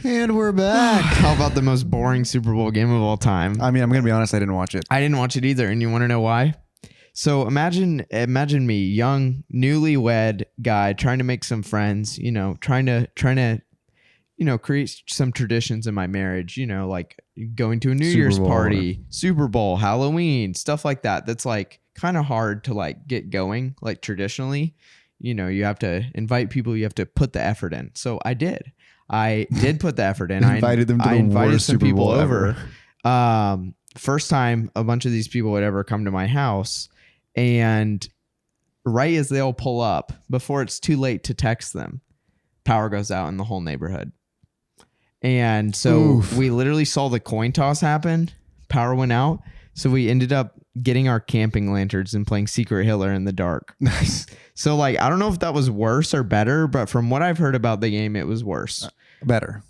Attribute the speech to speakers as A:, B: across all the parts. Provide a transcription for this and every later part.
A: And we're back.
B: How about the most boring Super Bowl game of all time?
A: I mean, I'm going to be honest. I didn't watch it.
B: I didn't watch it either. And you want to know why? So imagine me, young, newlywed guy trying to make some friends, trying to, create some traditions in my marriage, like going to a New Year's party, Super Bowl, Halloween, stuff like that. That's like kind of hard to like get going, like traditionally. You have to invite people, you have to put the effort in. So I did put the effort in. I invited some people over. First time a bunch of these people would ever come to my house, and right as they all pull up, before it's too late to text them, power goes out in the whole neighborhood. And so we literally saw the coin toss happen. Power went out. So we ended up getting our camping lanterns and playing Secret Hitler in the dark.
A: Nice.
B: So like, I don't know if that was worse or better, but from what I've heard about the game, it was worse.
A: Better.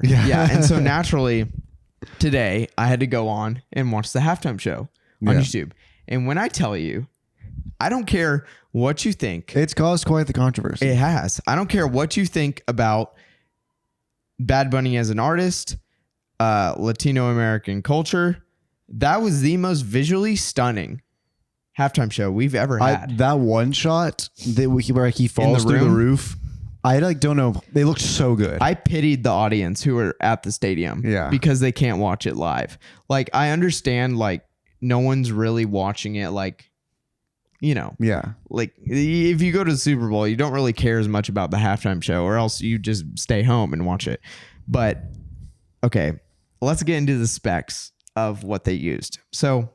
B: Yeah. And so naturally today I had to go on and watch the halftime show on YouTube. And when I tell you, I don't care what you think.
A: It's caused quite the controversy.
B: It has. I don't care what you think about Bad Bunny as an artist, Latino American culture. That was the most visually stunning halftime show we've ever had.
A: That one shot where he falls through the roof. I don't know. They looked so good.
B: I pitied the audience who were at the stadium because they can't watch it live. Like, I understand, like, no one's really watching it. Like, like if you go to the Super Bowl, you don't really care as much about the halftime show, or else you just stay home and watch it. But okay, let's get into the specs of what they used. So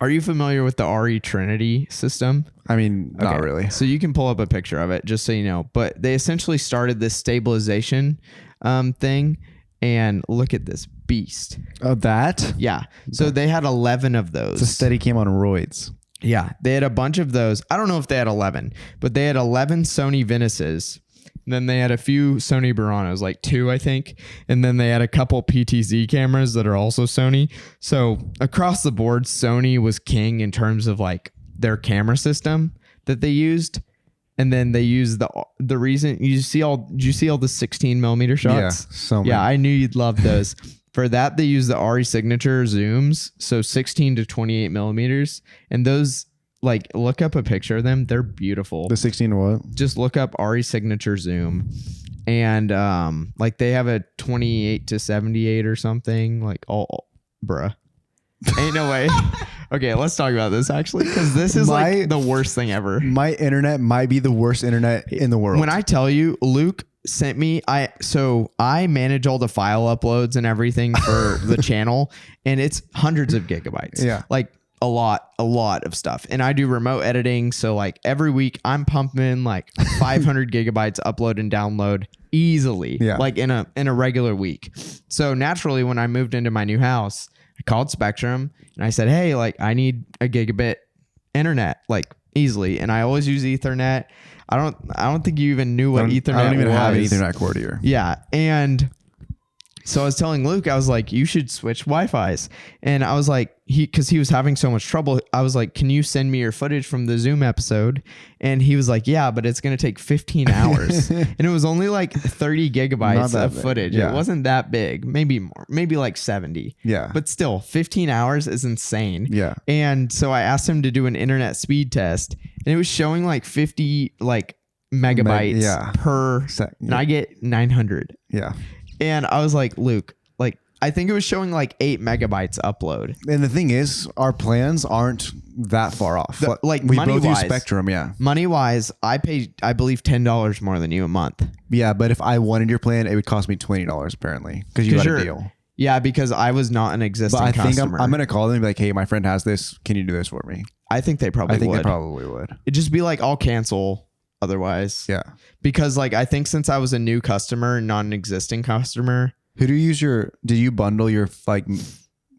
B: are you familiar with the RE Trinity system?
A: I mean, not really.
B: So you can pull up a picture of it just so you know, but they essentially started this stabilization thing, and look at this beast.
A: Oh, that?
B: Yeah. So they had 11 of those.
A: It's a Steadicam on roids.
B: Yeah. They had a bunch of those. I don't know if they had 11, but they had 11 Sony Venuses. Then they had a few Sony Buranos, like 2, I think. And then they had a couple PTZ cameras that are also Sony. So across the board, Sony was king in terms of like their camera system that they used. And then they used the reason did you see all the 16 millimeter shots?
A: Yeah, so many.
B: Yeah, I knew you'd love those. For that, they use the RE Signature zooms, so 16 to 28 millimeters. And those, like, look up a picture of them. They're beautiful.
A: The 16 what?
B: Just look up RE Signature zoom. And, like, they have a 28 to 78 or something. Like, bruh. Ain't no way. Okay, let's talk about this, actually, because this is like the worst thing ever.
A: My internet might be the worst internet in the world.
B: When I tell you, Luke sent me, I manage all the file uploads and everything for the channel, and it's hundreds of gigabytes.
A: Yeah.
B: Like a lot of stuff. And I do remote editing. So like every week I'm pumping like 500 gigabytes upload and download easily. Yeah. Like in a regular week. So naturally, when I moved into my new house, I called Spectrum and I said, hey, like I need a gigabit internet, like easily. And I always use Ethernet. I don't think you even knew what Ethernet was. I don't even have an
A: Ethernet cord here.
B: Yeah. And so I was telling Luke, I was like, you should switch Wi-Fi's. And I was like, because he was having so much trouble. I was like, can you send me your footage from the Zoom episode? And he was like, yeah, but it's going to take 15 hours. And it was only like 30 gigabytes of footage. Yeah. It wasn't that big, maybe more, maybe like 70.
A: Yeah.
B: But still 15 hours is insane.
A: Yeah.
B: And so I asked him to do an internet speed test, and it was showing like 50 like megabytes per second. And I get 900.
A: Yeah.
B: And I was like, Luke, like, I think it was showing like 8 megabytes upload.
A: And the thing is, our plans aren't that far off.
B: Like
A: we
B: money
A: both
B: wise,
A: use Spectrum, yeah.
B: Money wise, I pay, I believe, $10 more than you a month.
A: Yeah, but if I wanted your plan, it would cost me $20 apparently, because you got a deal.
B: Yeah, because I was not an existing customer.
A: I think I'm going to call them and be like, hey, my friend has this. Can you do this for me?
B: I think they probably would.
A: They probably would.
B: It'd just be like, I'll cancel otherwise.
A: Yeah.
B: Because like, I think since I was a new customer, not an existing customer.
A: Who do you use did you bundle your like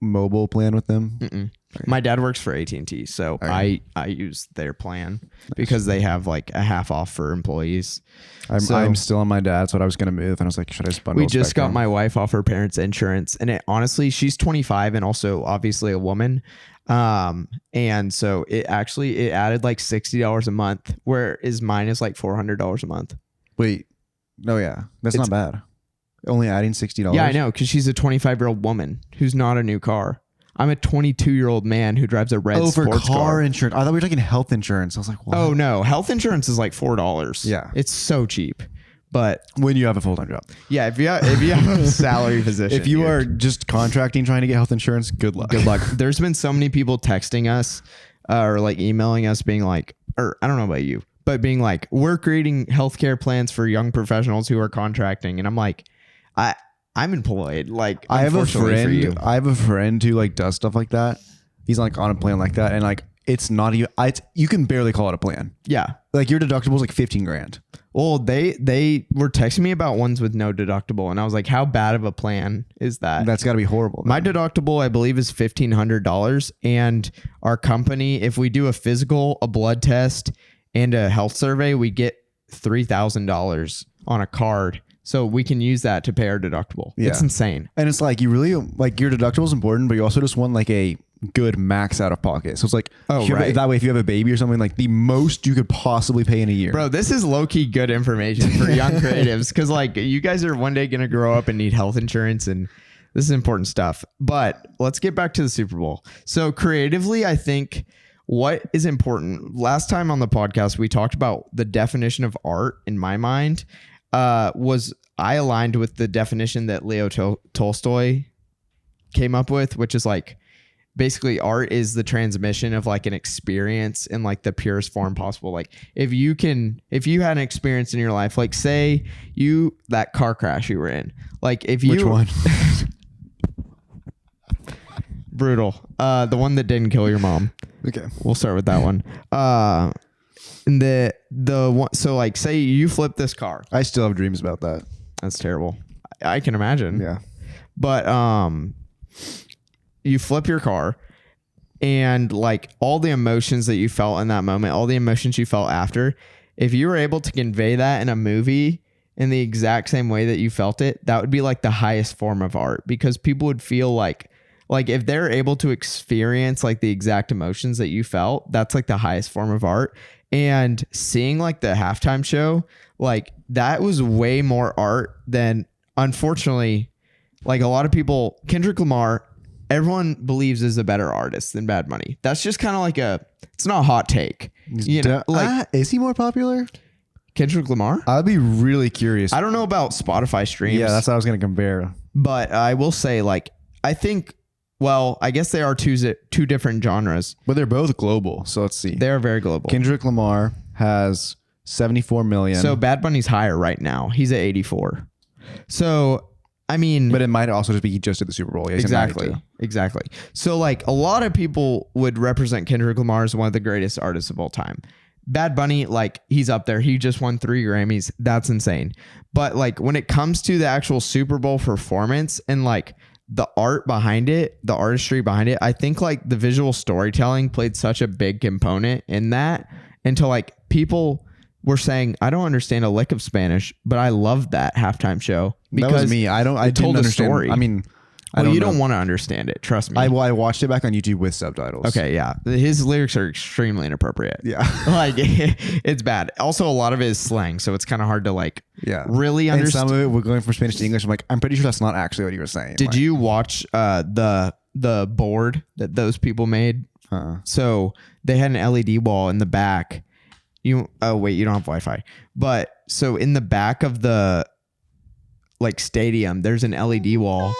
A: mobile plan with them?
B: Mm-mm. Okay. My dad works for AT&T, so I use their plan because they have like a half off for employees.
A: I'm still on my dad's, so I was going to move, and I was like, should I just bundle?
B: We just got my wife off her parents' insurance, and it honestly, she's 25 and also obviously a woman. And so it added like $60 a month, whereas mine is like $400 a month.
A: Wait, no, yeah, that's not bad. Only adding $60.
B: Yeah, I know, because she's a 25-year-old woman who's not a new car. I'm a 22-year-old man who drives a red sports car.
A: car insurance. I thought we were talking health insurance. I was like, what?
B: Oh, no. Health insurance is like $4.
A: Yeah.
B: It's so cheap. But
A: when you have a full-time job.
B: Yeah, if you have a salary position.
A: If you are just contracting trying to get health insurance, good luck.
B: Good luck. There's been so many people texting us or like emailing us being like, or I don't know about you, but being like, we're creating healthcare plans for young professionals who are contracting. And I'm like, I'm employed. Like,
A: I have a friend who like does stuff like that. He's like on a plan like that, and like it's not even. You can barely call it a plan.
B: Yeah,
A: like your deductible is like $15,000.
B: Well, they were texting me about ones with no deductible, and I was like, how bad of a plan is that?
A: That's got to be horrible.
B: My deductible, I believe, is $1,500, and our company, if we do a physical, a blood test, and a health survey, we get $3,000 on a card. So we can use that to pay our deductible. Yeah. It's insane.
A: And it's like, you really like your deductible is important, but you also just want like a good max out of pocket. So it's like, right. That way, if you have a baby or something, like the most you could possibly pay in a year.
B: Bro, this is low key good information for young creatives. Cause like you guys are one day going to grow up and need health insurance, and this is important stuff. But let's get back to the Super Bowl. So creatively, I think what is important, last time on the podcast, we talked about the definition of art in my mind. Was I aligned with the definition that Leo Tolstoy came up with, which is like basically art is the transmission of like an experience in like the purest form possible. Like if you had an experience in your life, like say that car crash you were in, like if you,
A: which one?
B: Brutal. The one that didn't kill your mom.
A: Okay.
B: We'll start with that one. And the one, so like say you flip this car.
A: I still have dreams about that.
B: That's terrible. I can imagine.
A: Yeah.
B: But you flip your car, and like all the emotions that you felt in that moment, all the emotions you felt after, if you were able to convey that in a movie in the exact same way that you felt it, that would be like the highest form of art, because people would feel like if they're able to experience like the exact emotions that you felt, that's like the highest form of art. And seeing like the halftime show, like that was way more art than, unfortunately, like a lot of people, Kendrick Lamar, everyone believes is a better artist than Bad Bunny. That's just kind of like it's not a hot take. You know, like,
A: is he more popular?
B: Kendrick Lamar?
A: I'd be really curious.
B: I don't know about Spotify streams.
A: Yeah, that's what I was going to compare.
B: But I will say, like, I think, well, I guess they are two different genres.
A: But they're both global. So let's see.
B: They're very global.
A: Kendrick Lamar has 74 million.
B: So Bad Bunny's higher right now. He's at 84. So, I mean.
A: But it might also just be he just did the Super Bowl. Yeah,
B: exactly. So like a lot of people would represent Kendrick Lamar as one of the greatest artists of all time. Bad Bunny, like he's up there. He just won 3 Grammys. That's insane. But like when it comes to the actual Super Bowl performance and like the art behind it, the artistry behind it, I think like the visual storytelling played such a big component in that, until like people were saying, I don't understand a lick of Spanish, but I loved that halftime show.
A: Because that was me. I told a story. I mean,
B: you don't want to understand it. Trust me.
A: I watched it back on YouTube with subtitles.
B: Okay. Yeah. His lyrics are extremely inappropriate.
A: Yeah.
B: Like it's bad. Also, a lot of it is slang. So it's kind of hard to like really understand.
A: And some of it, we're going from Spanish to English. I'm like, I'm pretty sure that's not actually what you were saying.
B: Did you watch the board that those people made? So they had an LED wall in the back. You don't have Wi-Fi. But so in the back of the like stadium, there's an LED wall.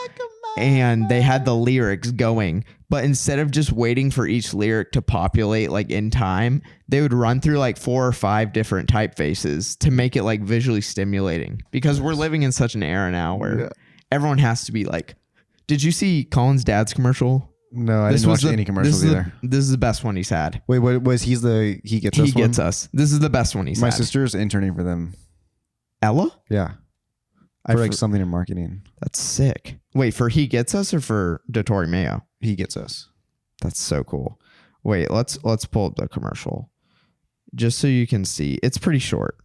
B: And they had the lyrics going, but instead of just waiting for each lyric to populate like in time, they would run through like 4 or 5 different typefaces to make it like visually stimulating, because we're living in such an era now where everyone has to be like, did you see Colin's dad's commercial?
A: No, I didn't watch any commercials either.
B: This is the best one he's had.
A: Wait, what was he gets
B: us. This is the best one he's had.
A: My sister's interning for them.
B: Ella?
A: Yeah. For like something in marketing.
B: That's sick. Wait, for He Gets Us or for DeTore Mayo?
A: He Gets Us.
B: That's so cool. Wait, let's pull up the commercial just so you can see. It's pretty short.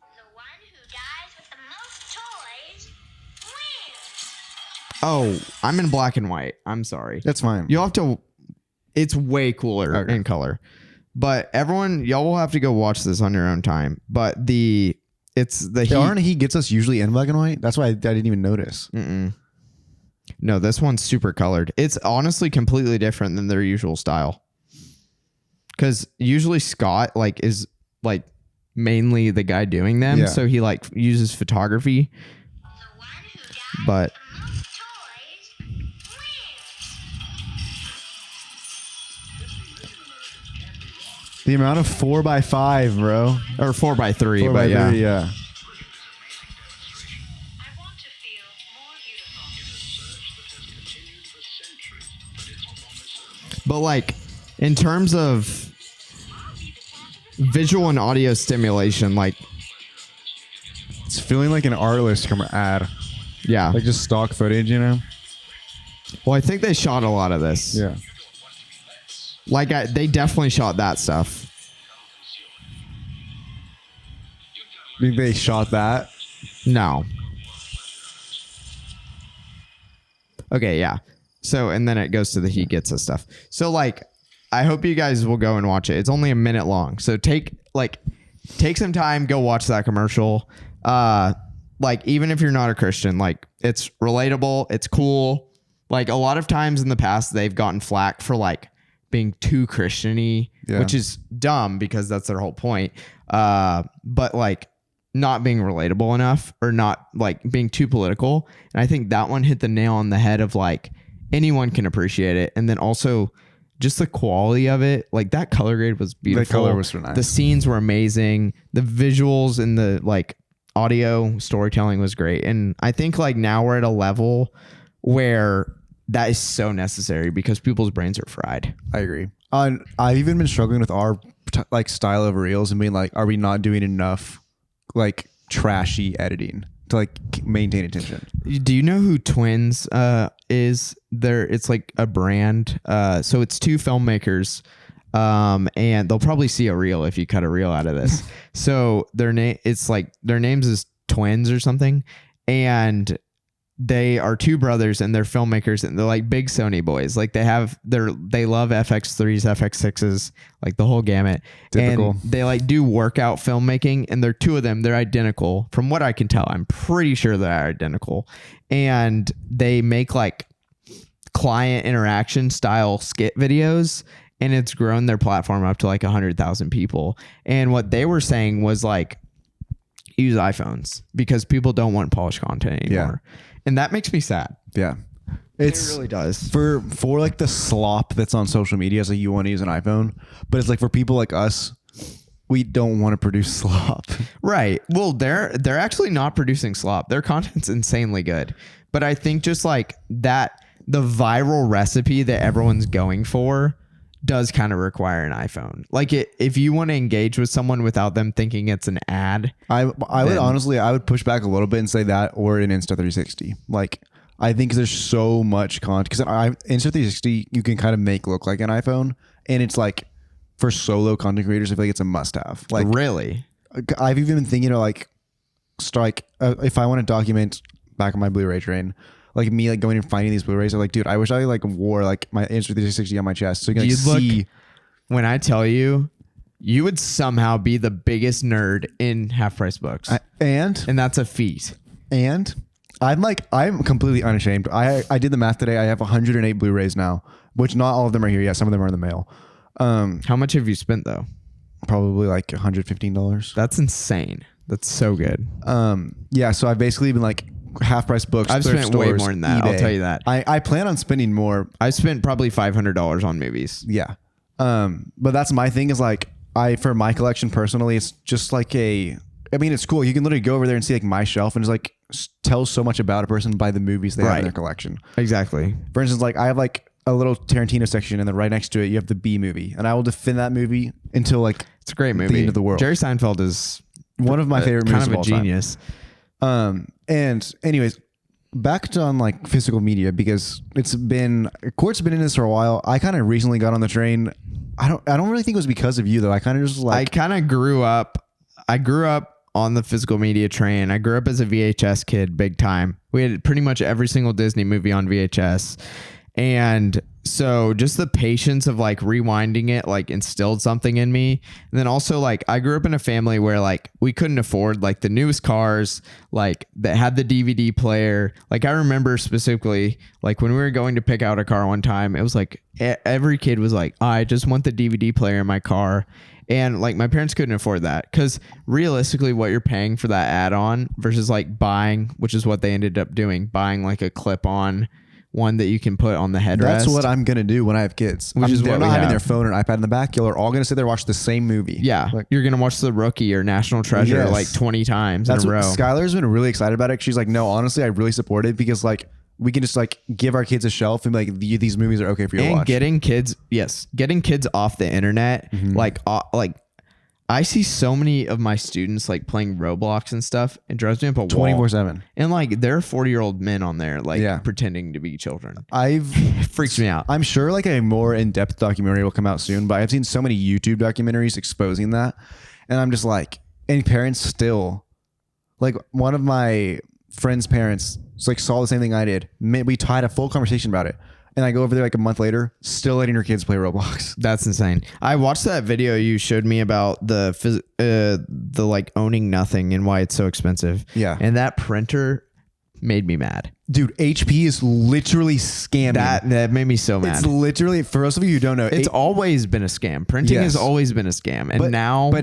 C: The one who dies with the most toys wins.
B: Oh, I'm in black and white. I'm sorry.
A: That's fine.
B: You'll have to. It's way cooler in color. But y'all will have to go watch this on your own time. But It's the
A: The R and he gets us usually in black and white. That's why I didn't even notice.
B: No, this one's super colored. It's honestly completely different than their usual style. Because usually Scott like is like mainly the guy doing them, so he like uses photography.
C: The one who dies
B: But
C: with the most toys wins.
A: The amount of 4x5, bro.
B: or 4x3,
A: 4x3,
B: but yeah.
C: I want to feel more beautiful.
B: But like in terms of visual and audio stimulation, like
A: It's feeling like an artlist ad.
B: yeah.
A: Like just stock footage, you know?
B: Well, I think they shot a lot of this.
A: Yeah.
B: Like they definitely shot that stuff.
A: Think they shot that?
B: No. Okay, yeah. So, and then it goes to the he gets us stuff. So, like, I hope you guys will go and watch it. It's only a minute long. So take some time, go watch that commercial. Like, even if you're not a Christian, like, it's relatable. It's cool. Like, a lot of times in the past, they've gotten flack for like being too Christian-y, which is dumb because that's their whole point. But like not being relatable enough or not like being too political. And I think that one hit the nail on the head of like anyone can appreciate it. And then also just the quality of it. Like that color grade was beautiful.
A: The color was so nice.
B: The scenes were amazing. The visuals and the like audio storytelling was great. And I think like now we're at a level where that is so necessary because people's brains are fried.
A: I agree. I've even been struggling with our like style of reels and being like, are we not doing enough like trashy editing to like maintain attention?
B: Do you know who Twins is? It's like a brand. So it's two filmmakers, and they'll probably see a reel if you cut a reel out of this. So their names is Twins or something, and they are two brothers and they're filmmakers and they're like big Sony boys. Like they love FX3s, FX6s, like the whole gamut.
A: Typical.
B: And they like do workout filmmaking and they're two of them. They're identical. From what I can tell, I'm pretty sure they're identical. And they make like client interaction style skit videos and it's grown their platform up to like 100,000 people. And what they were saying was like, use iPhones because people don't want polished content anymore. Yeah. And that makes me sad.
A: Yeah.
B: It really does.
A: For like the slop that's on social media, it's like you want to use an iPhone, but it's like for people like us, we don't want to produce slop.
B: Right. Well, they're actually not producing slop. Their content's insanely good. But I think just like that, the viral recipe that everyone's going for does kind of require an iPhone. Like if you want to engage with someone without them thinking it's an ad.
A: I would push back a little bit and say that or an Insta360. Like I think there's so much content because Insta360 you can kind of make look like an iPhone and it's like for solo content creators I feel like it's a must have. Like
B: really?
A: I've even been thinking of like if I want to document back on my Blu-ray train, like me like going and finding these Blu-rays, I'm like, dude, I wish I like wore like my Insta360 on my chest so you can like see.
B: When I tell you, you would somehow be the biggest nerd in Half Price Books, and that's a feat.
A: And I'm completely unashamed. I did the math today. I have 108 Blu-rays now, which not all of them are here yet. Some of them are in the mail.
B: How much have you spent though?
A: Probably like $115.
B: That's insane. That's so good.
A: Yeah. So I've basically been like Half Price Books.
B: I've spent way more than that.
A: eBay.
B: I'll tell you that.
A: I plan on spending more.
B: I spent probably $500 on movies.
A: Yeah. But that's my thing is like for my collection personally, it's just like it's cool. You can literally go over there and see like my shelf and it's like tells so much about a person by the movies they have in their collection.
B: Exactly.
A: For instance, like I have like a little Tarantino section and then right next to it you have the B movie and I will defend that movie until like
B: it's a great movie.
A: The end of the world.
B: Jerry Seinfeld is
A: one of my favorite movies
B: kind of a genius.
A: And anyways, back to on like physical media because Cort's been in this for a while. I kind of recently got on the train. I don't really think it was because of you though. I kind of just like
B: I kind of grew up on the physical media train. I grew up as a VHS kid big time. We had pretty much every single Disney movie on VHS. And so just the patience of like rewinding it like instilled something in me. And then also like I grew up in a family where like we couldn't afford like the newest cars like that had the DVD player. Like I remember specifically like when we were going to pick out a car one time, it was like every kid was like, I just want the DVD player in my car. And like my parents couldn't afford that because realistically what you're paying for that add-on versus like buying, which is what they ended up doing, buying like a clip-on one that you can put on the headrest.
A: That's what I'm gonna do when I have kids.
B: Which is
A: they're
B: what
A: not
B: we
A: having
B: have.
A: their phone or iPad in the back. You're all gonna sit there and watch the same movie.
B: Yeah,
A: Like,
B: you're gonna watch The Rookie or National Treasure
A: Yes.
B: like 20 times
A: that's
B: in a row.
A: Skylar's been really excited about it. She's like, no, honestly, I really support it because like we can just like give our kids a shelf and be like, these movies are okay for you to
B: And
A: watch.
B: getting kids off the internet, like I see so many of my students like playing Roblox and stuff. It drives me up a wall.
A: 24/7.
B: And like there are 40-year-old men on there like
A: Yeah.
B: pretending to be children.
A: I've
B: Freaks me out.
A: I'm sure like a more in-depth documentary will come out soon, but I've seen so many YouTube documentaries exposing that. And I'm just like, and parents still, like one of my friend's parents like saw the same thing I did. We had a full conversation about it. And I go over there like a month later, still letting her kids play Roblox.
B: That's insane. I watched that video you showed me about the like owning nothing and why it's so expensive.
A: Yeah.
B: And that printer made me mad.
A: Dude, HP is literally scamming.
B: That made me so mad.
A: It's literally, for those of you who don't know,
B: It's always been a scam. Printing
A: Yes.
B: has always been a scam. And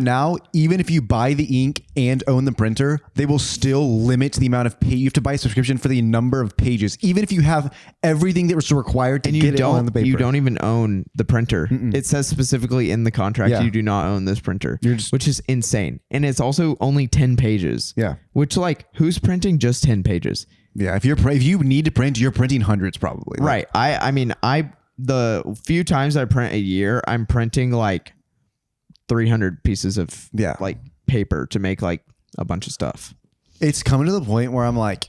B: now
A: even if you buy the ink and own the printer, they will still limit the amount of you have to buy a subscription for the number of pages, even if you have everything that was required to
B: and
A: get it on the paper.
B: you don't even own the printer. It says specifically in the contract
A: Yeah.
B: you do not own this printer,
A: You're just-
B: which is insane. And it's also only 10 pages.
A: Yeah.
B: Which like who's printing just 10 pages?
A: Yeah, if you need to print, you're printing hundreds probably. Like,
B: Right. I mean, the few times I print a year, I'm printing like 300 pieces of
A: Yeah.
B: like paper to make like a bunch of stuff.
A: it's coming to the point where I'm like,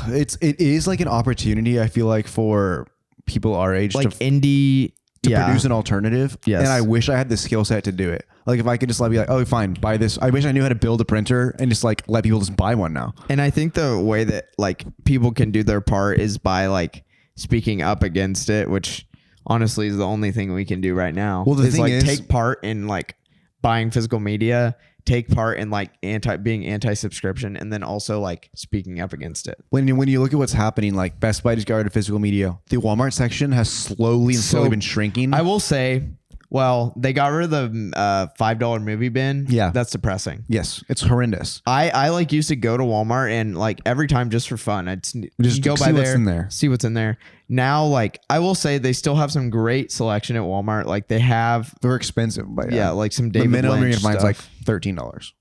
A: it is like an opportunity. I feel like for people our age
B: Like
A: to
B: indie
A: produce an alternative.
B: Yes.
A: And I wish I had the skill set to do it. Like if I could just like be like, oh, fine, buy this. I wish I knew how to build a printer and just like let people just buy one now.
B: And I think the way that like people can do their part is by like speaking up against it, which honestly is the only thing we can do right now.
A: Well, the thing
B: like
A: is-
B: take part in like buying physical media, take part in like being anti-subscription, and then also like speaking up against it.
A: When you look at what's happening, like Best Buy just got rid of physical media. The Walmart section has slowly been shrinking.
B: I will say, well, they got rid of the $5 movie bin.
A: Yeah.
B: That's depressing.
A: Yes, it's horrendous.
B: I like used to go to Walmart and like every time just for fun, I'd
A: Just
B: go
A: see
B: by
A: what's
B: there,
A: in there.
B: see what's in there. Now, like I will say they still have some great selection at Walmart. Like they have,
A: They're expensive, but
B: yeah, like some
A: the
B: David
A: minimum you're
B: Lynch
A: gonna find is
B: stuff.
A: like $13.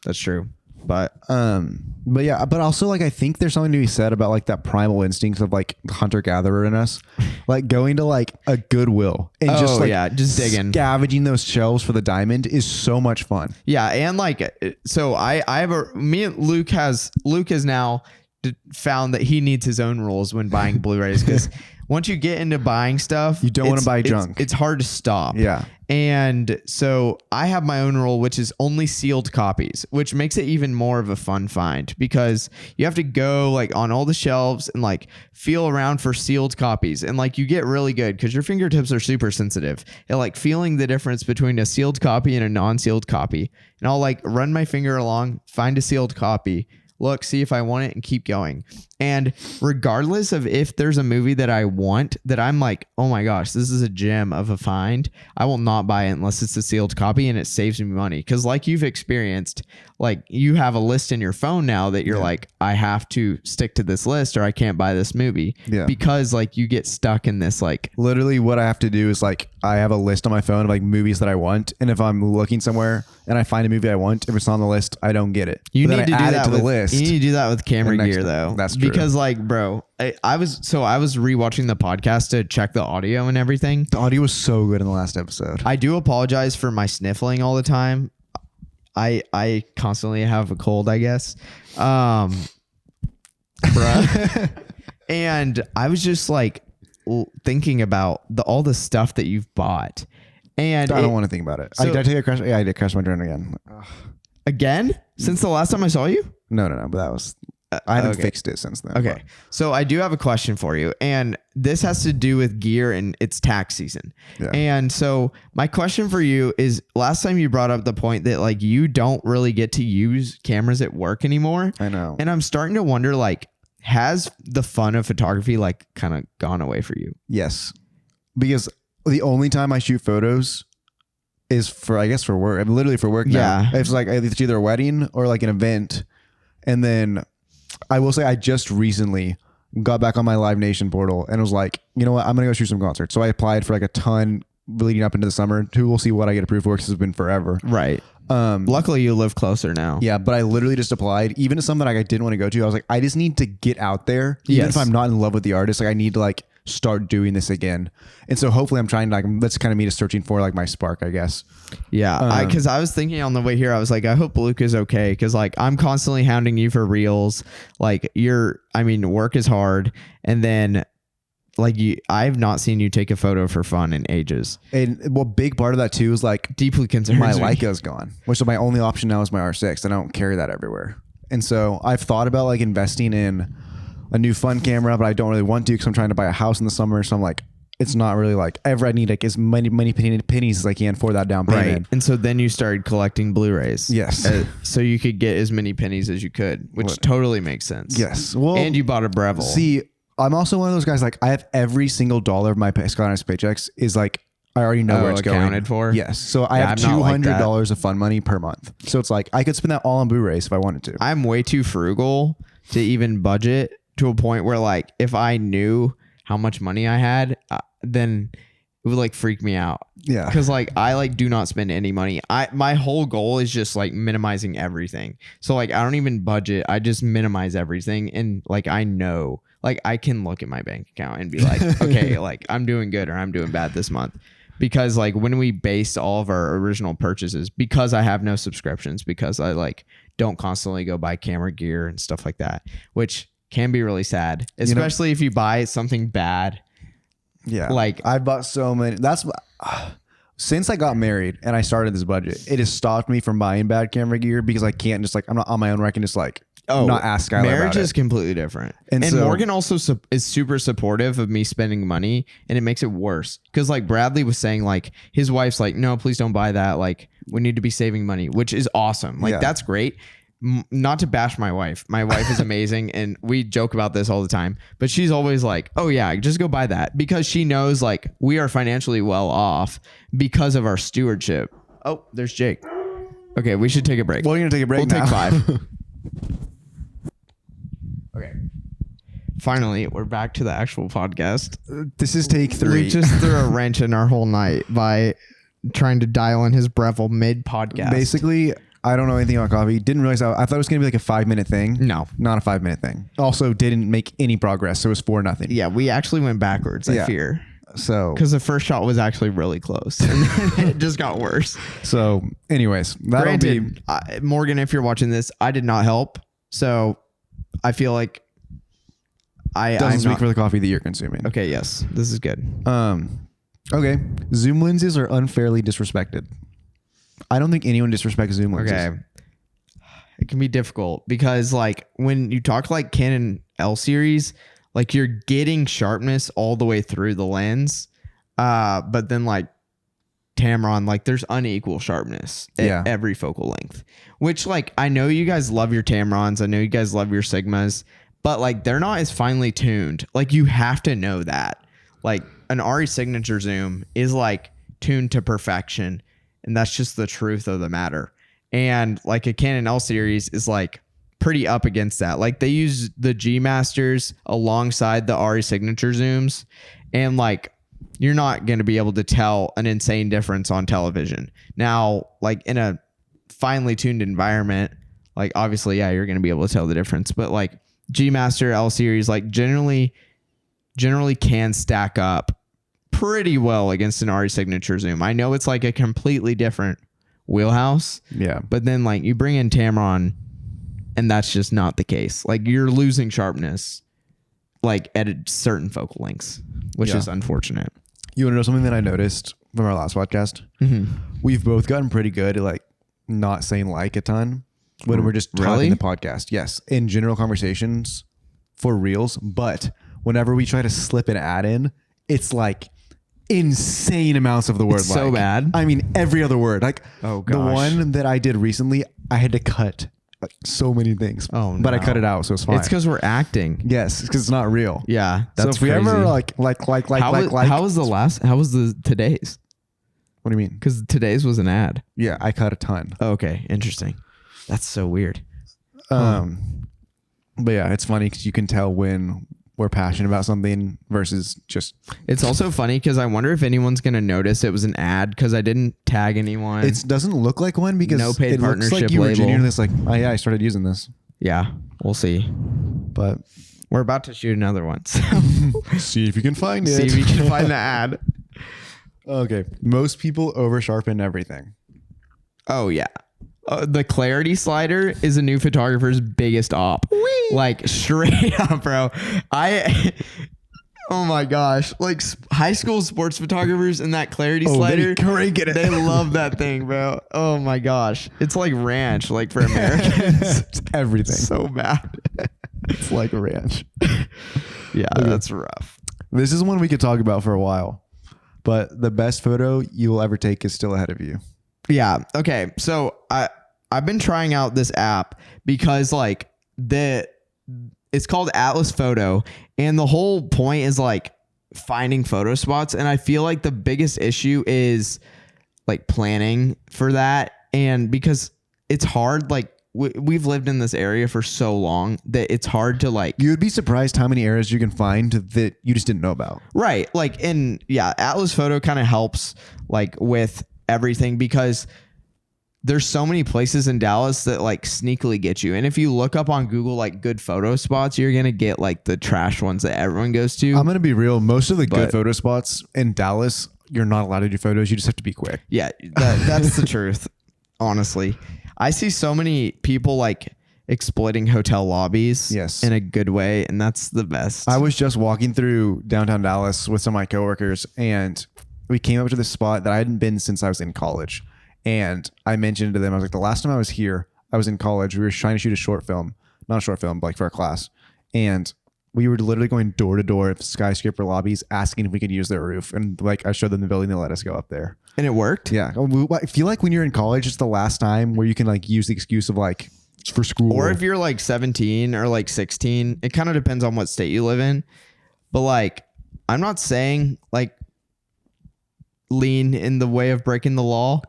B: That's true. But
A: But yeah, but also like I think there's something to be said about like that primal instinct of like hunter gatherer in us, like going to like a Goodwill and just like
B: just digging.
A: scavenging those shelves for the diamond is so much fun.
B: Yeah, and like so I have me and Luke has now found that he needs his own rules when buying Blu-rays because once you get into buying stuff,
A: You don't wanna buy junk.
B: It's hard to stop.
A: Yeah.
B: And so I have my own rule, which is only sealed copies, which makes it even more of a fun find because you have to go like on all the shelves and like feel around for sealed copies. And like you get really good because your fingertips are super sensitive and like feeling the difference between a sealed copy and a non-sealed copy. And I'll like run my finger along, find a sealed copy, look, see if I want it and keep going. And regardless of if there's a movie that I want that I'm like, oh my gosh, this is a gem of a find, I will not buy it unless it's a sealed copy and it saves me money. Cause like you've experienced, like you have a list in your phone now that you're like, I have to stick to this list or I can't buy this movie.
A: Yeah.
B: Because like you get stuck in this like,
A: Literally what I have to do is like I have a list on my phone of like movies that I want, and if I'm looking somewhere and I find a movie I want, if it's not on the list, I don't get it.
B: you
A: But
B: need
A: then
B: to
A: I
B: do
A: add
B: that
A: it to
B: with
A: the list.
B: You need to do that with camera
A: And next
B: gear
A: time.
B: though.
A: That's true.
B: Because like, bro, I was rewatching the podcast to check the audio and everything.
A: The audio was so good in the last episode.
B: I do apologize for my sniffling all the time. I constantly have a cold, I guess. Bruh. And I was just like thinking about all the stuff that you've bought. And
A: I don't want to think about it.
B: So-
A: did I take a crash? Yeah, I did crash my drone again.
B: again, since the last time I saw you?
A: No, but that was I haven't
B: Okay.
A: fixed it since then.
B: Okay. So I do have a question for you. And this has to do with gear and it's tax season.
A: Yeah.
B: And so my question for you is last time you brought up the point that like you don't really get to use cameras at work anymore.
A: I know.
B: And I'm starting to wonder like, has the fun of photography like kind of gone away for you?
A: Yes. Because the only time I shoot photos is for work. I'm literally for work now.
B: Yeah.
A: It's like it's either a wedding or like an event. And then I will say I just recently got back on my Live Nation portal and was like, you know what? I'm going to go shoot some concerts. So I applied for like a ton leading up into the summer. We'll see what I get approved for because it's been forever.
B: Right. Luckily you live closer now.
A: Yeah, but I literally just applied, even to something like I didn't want to go to. I was like, I just need to get out there. Even
B: Yes.
A: if I'm not in love with the artist, like I need to like start doing this again. And so hopefully I'm trying to like, that's kind of me just searching for like my spark, I guess.
B: Yeah, because I was thinking on the way here, I was like, I hope Luke is okay because like I'm constantly hounding you for reels. Like work is hard, and then like I've not seen you take a photo for fun in ages.
A: And well, big part of that too is like
B: Deeply concerns
A: my
B: me.
A: Leica's gone, which is my only option now is my R6. And I don't carry that everywhere. And so I've thought about like investing in a new fun camera, but I don't really want to because I'm trying to buy a house in the summer. So I'm like, it's not really like ever. I need like as many pennies as I can for that down payment.
B: Right. And so then you started collecting Blu-rays.
A: Yes.
B: So you could get as many pennies as you could, which totally makes sense.
A: Yes. Well,
B: And you bought a Breville.
A: See, I'm also one of those guys, like I have every single dollar of my Skyline's paychecks is like, I already know where it's
B: accounted
A: going.
B: for?
A: Yes. So I have
B: I'm not like that.
A: $200 of fun money per month. So it's like, I could spend that all on Blu-rays if I wanted to.
B: I'm way too frugal to even budget to a point where like if I knew how much money I had, then it would like freak me out.
A: Yeah.
B: Because like I like do not spend any money. My whole goal is just like minimizing everything. So like I don't even budget. I just minimize everything. And like I know like I can look at my bank account and be like, okay, like I'm doing good or I'm doing bad this month. Because like when we based all of our original purchases, because I have no subscriptions, because I like don't constantly go buy camera gear and stuff like that, which can be really sad, especially if you buy something bad.
A: Yeah.
B: Like
A: I bought so many. Since I got married and I started this budget, it has stopped me from buying bad camera gear because I can't just like, I'm not on my own where I can just like, not ask Skylar
B: marriage
A: about
B: is
A: it.
B: completely different. And
A: so,
B: Morgan also is super supportive of me spending money, and it makes it worse. Because like Bradley was saying, like his wife's like, no, please don't buy that. Like we need to be saving money, which is awesome. Like that's great. Not to bash my wife. My wife is amazing and we joke about this all the time, but she's always like, oh yeah, just go buy that, because she knows like we are financially well off because of our stewardship. Oh, there's Jake. Okay, we should take a break.
A: well, you're going to take a break
B: We'll
A: now.
B: take 5. Okay. Finally, we're back to the actual podcast.
A: This is take 3.
B: We just threw a wrench in our whole night by trying to dial in his Breville mid-podcast.
A: Basically, I don't know anything about coffee. Didn't realize I thought it was going to be like a 5-minute thing.
B: No.
A: Not a 5-minute thing. Also didn't make any progress. So it was 4-0.
B: Yeah, we actually went backwards, I
A: Yeah.
B: fear.
A: So,
B: Because the first shot was actually really close. And then it just got worse.
A: anyways, that'll be.
B: Granted, Morgan, if you're watching this, I did not help. So I feel like
A: Doesn't
B: I'm
A: speak
B: not,
A: for the coffee that you're consuming.
B: okay, yes, this is good.
A: Okay. Zoom lenses are unfairly disrespected. I don't think anyone disrespects zoom lenses.
B: Okay. It can be difficult because like when you talk like Canon L series, like you're getting sharpness all the way through the lens. But then like Tamron, like there's unequal sharpness at every focal length, which like, I know you guys love your Tamrons. I know you guys love your Sigmas, but like, they're not as finely tuned. Like you have to know that like an RE signature zoom is like tuned to perfection. And that's just the truth of the matter. And like a Canon L series is like pretty up against that. Like they use the G Masters alongside the RE signature zooms. And like, you're not going to be able to tell an insane difference on television. Now, like in a finely tuned environment, like obviously, yeah, you're going to be able to tell the difference, but like G Master L series, like generally can stack up pretty well against an RE signature zoom. I know it's like a completely different wheelhouse.
A: Yeah.
B: But then like you bring in Tamron and that's just not the case. Like you're losing sharpness like at a certain focal lengths, which is unfortunate.
A: You want to know something that I noticed from our last podcast? Mm-hmm. We've both gotten pretty good at like not saying like a ton. when we're just
B: Really?
A: talking the podcast. Yes, in general conversations for reels. But whenever we try to slip an ad in, it's like insane amounts of the word.
B: It's so bad.
A: I mean, every other word. Like
B: Oh,
A: the
B: gosh.
A: one that I did recently, I had to cut like so many things.
B: Oh,
A: but I
B: no.
A: cut it out, so it's fine.
B: It's because we're acting.
A: yes, because it's not real.
B: Yeah, that's
A: so if
B: crazy.
A: we ever
B: How was the today's?
A: what do you mean?
B: Because today's was an ad.
A: Yeah, I cut a ton.
B: Oh, okay, interesting. That's so weird.
A: But yeah, it's funny because you can tell when we're passionate about something versus just.
B: It's also funny because I wonder if anyone's gonna notice it was an ad because I didn't tag anyone.
A: It doesn't look like one because
B: No paid
A: it looks like
B: partnership
A: you were
B: label.
A: genuinely just like, oh yeah, I started using this.
B: Yeah, we'll see.
A: But
B: We're about to shoot another one. So
A: see if you can find it.
B: see if you can find the ad.
A: Okay, most people over sharpen everything.
B: Oh yeah. The clarity slider is a new photographer's biggest op. Like straight up, bro. Oh my gosh. Like high school sports photographers and that clarity slider.
A: Crank it.
B: They love that thing, bro. Oh my gosh. It's like ranch, like for Americans.
A: It's everything.
B: So bad.
A: It's like a ranch.
B: Yeah, that's rough.
A: This is one we could talk about for a while. But the best photo you will ever take is still ahead of you.
B: Yeah. Okay. So I've been trying out this app because like it's called Atlas Photo, and the whole point is like finding photo spots. And I feel like the biggest issue is like planning for that. And because it's hard, like we've lived in this area for so long that it's hard to like.
A: You would be surprised how many areas you can find that you just didn't know about.
B: Right. Like, and yeah, Atlas Photo kind of helps like with everything because there's so many places in Dallas that like sneakily get you. And if you look up on Google, like good photo spots, you're going to get like the trash ones that everyone goes to.
A: I'm going to be real. Most of the good
B: But-
A: photo spots in Dallas, you're not allowed to do photos. You just have to be quick.
B: Yeah, that's the truth. Honestly, I see so many people like exploiting hotel lobbies
A: Yes.
B: in a good way. And that's the best.
A: I was just walking through downtown Dallas with some of my coworkers, and we came up to this spot that I hadn't been since I was in college. And I mentioned to them, I was like, the last time I was here, I was in college. We were trying to shoot a short film, not a short film, but like for our class. And we were literally going door to door at skyscraper lobbies asking if we could use their roof. And like I showed them the building, they let us go up there.
B: and it worked.
A: Yeah. I feel like when you're in college, it's the last time where you can like use the excuse of like, it's for school.
B: Or if you're like 17 or like 16, it kind of depends on what state you live in. But like, I'm not saying like lean in the way of breaking the law,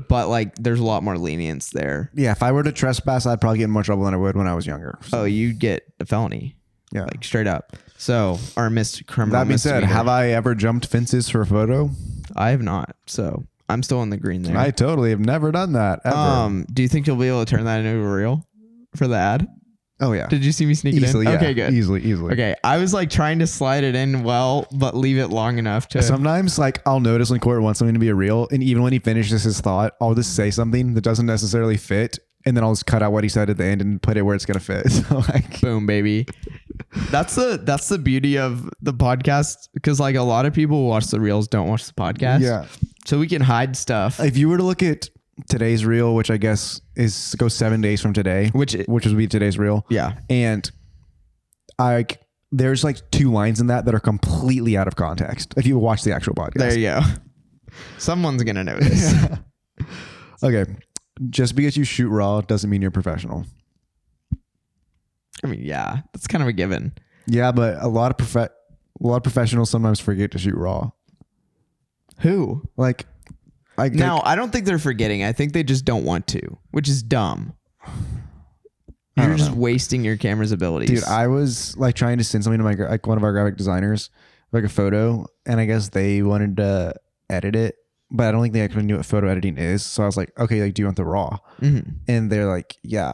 B: but like there's a lot more lenience there.
A: Yeah, if I were to trespass, I'd probably get in more trouble than I would when I was younger. So,
B: Oh, you get a felony.
A: yeah.
B: Like straight up. So, or criminal
A: That being said,
B: misdemeanor.
A: have I ever jumped fences for a photo?
B: I have not. So I'm still in the green there.
A: I totally have never done that ever.
B: Do you think you'll be able to turn that into a reel for the ad?
A: Oh yeah,
B: Did you see me sneak
A: easily.
B: it in?
A: Yeah.
B: Okay, good.
A: Easily.
B: Okay, I was like trying to slide it in well, but leave it long enough to.
A: Sometimes like I'll notice when Cort wants something to be a reel, and even when he finishes his thought, I'll just say something that doesn't necessarily fit, and then I'll just cut out what he said at the end and put it where it's gonna fit. So like,
B: Boom, baby. That's the beauty of the podcast, because like a lot of people who watch the reels don't watch the podcast.
A: yeah.
B: So we can hide stuff.
A: If you were to look at today's reel, which I guess goes 7 days from today, which would be today's reel.
B: Yeah.
A: And there's like 2 lines in that are completely out of context. If you watch the actual podcast.
B: There you go. Someone's gonna notice.
A: Okay. Just because you shoot raw doesn't mean you're professional.
B: I mean, yeah, that's kind of a given.
A: Yeah, but a lot of professionals sometimes forget to shoot raw.
B: Who?
A: Like,
B: I don't think they're forgetting. I think they just don't want to, which is dumb. You're
A: don't
B: just
A: know.
B: wasting your camera's abilities.
A: dude, I was like trying to send something to my one of our graphic designers, like a photo, and I guess they wanted to edit it, but I don't think they actually knew what photo editing is. So I was like, okay, like, do you want the raw?
B: Mhm.
A: And they're like, yeah.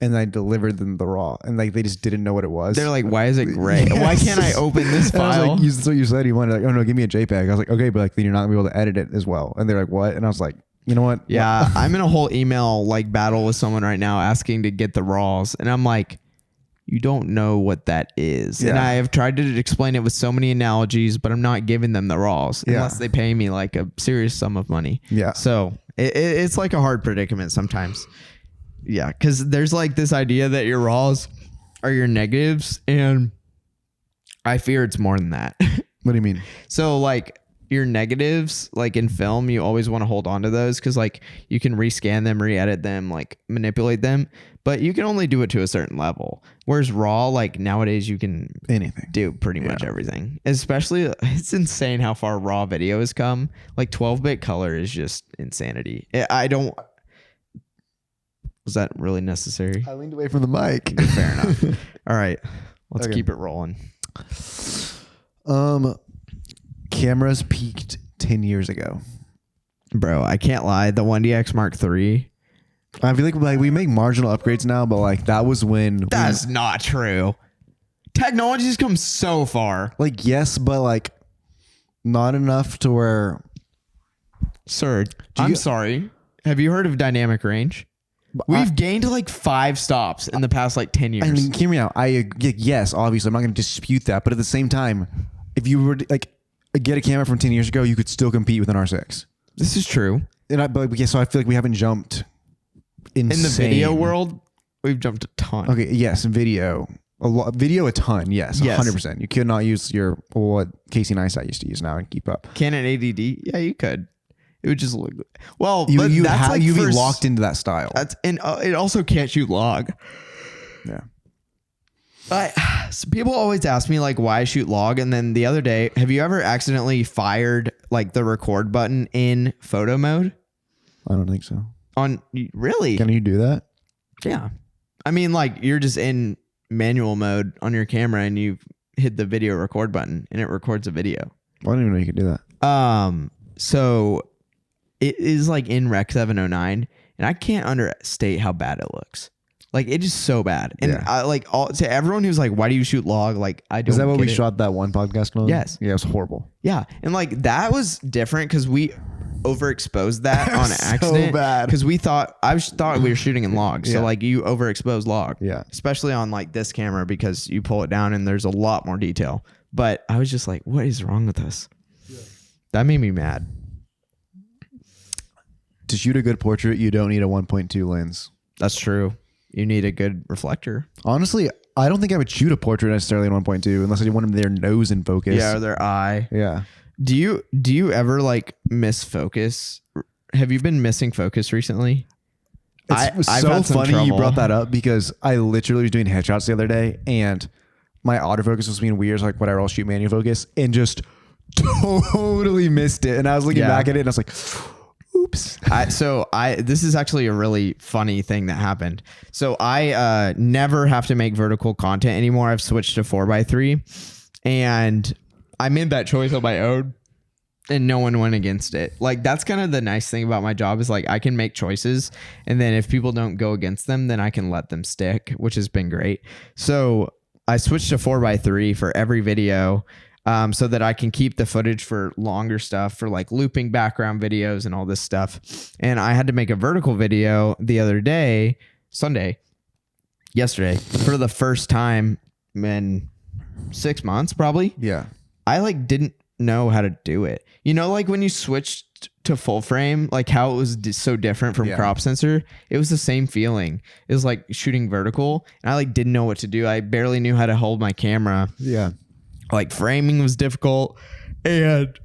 A: And I delivered them the raw, and like they just didn't know what it was.
B: They're like, why is it gray?
A: Yes.
B: Why can't I open this
A: And I was
B: file?
A: like, that's what you said you wanted. Like, oh no, give me a JPEG. I was like, okay, but like then you're not gonna be able to edit it as well. And they're like, what? And I was like, you know what?
B: Yeah, I'm in a whole email like battle with someone right now asking to get the raws, and I'm like, you don't know what that is. And
A: Yeah.
B: I have tried to explain it with so many analogies, but I'm not giving them the raws
A: Yeah.
B: unless they pay me like a serious sum of money.
A: Yeah.
B: So it's like a hard predicament sometimes. Yeah, because there's like this idea that your raws are your negatives, and I fear it's more than that.
A: What do you mean?
B: So like your negatives, like in film, you always want to hold on to those because like you can rescan them, re-edit them, like manipulate them, but you can only do it to a certain level. Whereas raw, like nowadays you can
A: Anything.
B: do pretty much everything. Especially, it's insane how far raw video has come. Like 12-bit color is just insanity. Was that really necessary?
A: I leaned away from the mic.
B: Fair enough. All right, let's
A: Okay.
B: keep it rolling.
A: Cameras peaked 10 years ago.
B: Bro, I can't lie. The 1DX Mark III.
A: I feel like we make marginal upgrades now, but like that was when
B: That's not true. Technology's come so far.
A: like yes, but like not enough to where
B: Sir,
A: you-
B: I'm sorry. Have you heard of dynamic range? We've gained like 5 stops in the past like 10 years.
A: I mean, hear me out. Yes, obviously I'm not going to dispute that, but at the same time, if you were to, like get a camera from 10 years ago, you could still compete with an R6.
B: This is true.
A: So I feel like we haven't jumped
B: In the
A: insane.
B: video world, we've jumped a ton.
A: Okay, yes, in video. A ton, yes,
B: Yes.
A: 100%. You could not use what Casey Neistat used to use now and keep up.
B: Canon ADD? Yeah, you could. It would just look well.
A: You
B: but that's like
A: you'd be
B: for
A: locked into that style.
B: That's and it also can't shoot log.
A: Yeah.
B: So people always ask me like why I shoot log, and then the other day, have you ever accidentally fired like the record button in photo mode?
A: I don't think so.
B: Really?
A: Can you do that?
B: Yeah. I mean, like you're just in manual mode on your camera and you hit the video record button and it records a video.
A: I don't even know you could do that.
B: So it is like in Rec 709, and I can't understate how bad it looks. Like it is so bad. And
A: Yeah.
B: I like to everyone who's like, why do you shoot log? Like I don't.
A: Is that what
B: get
A: we
B: it.
A: shot that one podcast on?
B: Yes.
A: Yeah, it was horrible.
B: Yeah, and like that was different because we overexposed that on
A: So
B: accident.
A: bad.
B: Because we thought we were shooting in log. So
A: Yeah.
B: like you overexpose log.
A: Yeah.
B: Especially on like this camera because you pull it down and there's a lot more detail. But I was just like, what is wrong with us? Yeah. That made me mad.
A: To shoot a good portrait, you don't need a 1.2 lens.
B: That's true. You need a good reflector.
A: Honestly, I don't think I would shoot a portrait necessarily in 1.2 unless I wanted their nose in focus.
B: Yeah, or their eye.
A: Yeah.
B: Do you ever like miss focus? Have you been missing focus recently?
A: It's
B: I've
A: so
B: had some
A: funny you
B: trouble.
A: brought that up because I literally was doing headshots the other day and my autofocus was being weird, so like whatever, I'll shoot manual focus and just totally missed it. And I was looking
B: Yeah.
A: back at it and I was like, oops.
B: This is actually a really funny thing that happened. So I never have to make vertical content anymore. I've switched to 4x3 and I made that choice on my own and no one went against it. Like that's kind of the nice thing about my job is like I can make choices and then if people don't go against them, then I can let them stick, which has been great. So I switched to 4x3 for every video. So that I can keep the footage for longer stuff, for like looping background videos and all this stuff. And I had to make a vertical video the other day, yesterday, for the first time in 6 months, probably.
A: Yeah.
B: I like didn't know how to do it. You know, like when you switched to full frame, like how it was so different from crop sensor. It was the same feeling. It was like shooting vertical and I like didn't know what to do. I barely knew how to hold my camera.
A: Yeah.
B: Like framing was difficult, and